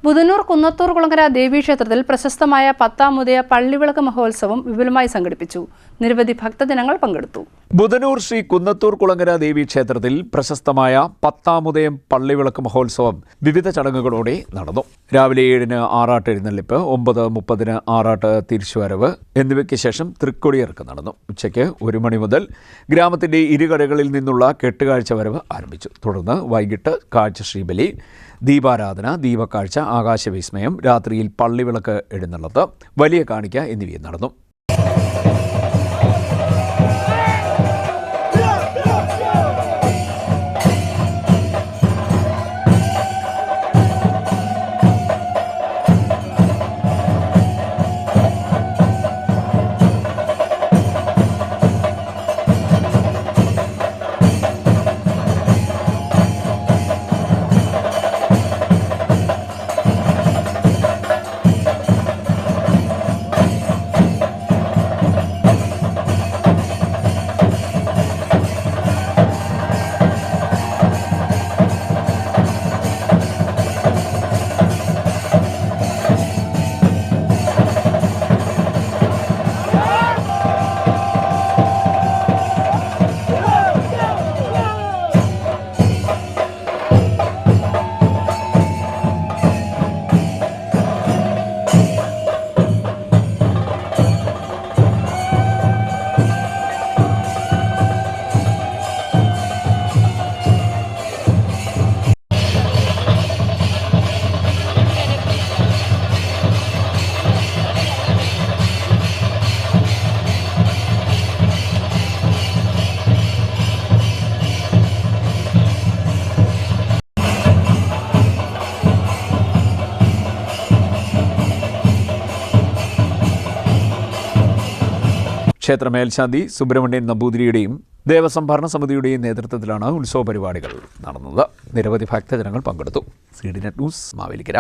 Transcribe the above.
ബുധനൂർ കുന്നത്തൂർ കുളങ്ങര ദേവീക്ഷേത്രത്തിൽ പ്രശസ്തമായ പത്താമുദയ പള്ളിവിളക്ക് മഹോത്സവം വിപുലമായി സംഘടിപ്പിച്ചു. നിരവധി ഭക്തജനങ്ങൾ പങ്കെടുത്തു. ബുധനൂർ ശ്രീ കുന്നത്തൂർ കുളങ്ങര ദേവീക്ഷേത്രത്തിൽ പ്രശസ്തമായ പത്താമുദയം പള്ളിവിളക്ക് മഹോത്സവം വിവിധ ചടങ്ങുകളോടെ നടന്നു. രാവിലെ 7-ന് ആറാട്ട് എഴുന്നള്ളിപ്പ്, 9:30-ന് ആറാട്ട് തിരിച്ചുവരവ് എന്നിവയ്ക്ക് ശേഷം തൃക്കൊടിയിറക്ക് നടന്നു. ഉച്ചയ്ക്ക് 1 മണി മുതൽ ഗ്രാമത്തിന്റെ ഇരുകരകളിൽ നിന്നുള്ള കെട്ടുകാഴ്ച വരവ് ആരംഭിച്ചു. തുടർന്ന് വൈകിട്ട് കാഴ്ച ശ്രീബലി, ദീപാരാധന, ദീപക്കാഴ്ച, ആകാശവിസ്മയം, രാത്രിയിൽ പള്ളിവിളക്ക് എഴുന്നള്ളത്ത്, വലിയ കാണിക്ക എന്നിവയും നടന്നു. ക്ഷേത്ര മേൽശാന്തി സുബ്രഹ്മണ്യൻ നമ്പൂതിരിയുടെയും ദേവസ്വം ഭരണസമിതിയുടെയും നേതൃത്വത്തിലാണ് ഉത്സവ പരിപാടികൾ നടന്നത്. നിരവധി ഭക്തജനങ്ങൾ പങ്കെടുത്തു. CDNet news, Mavelikkara.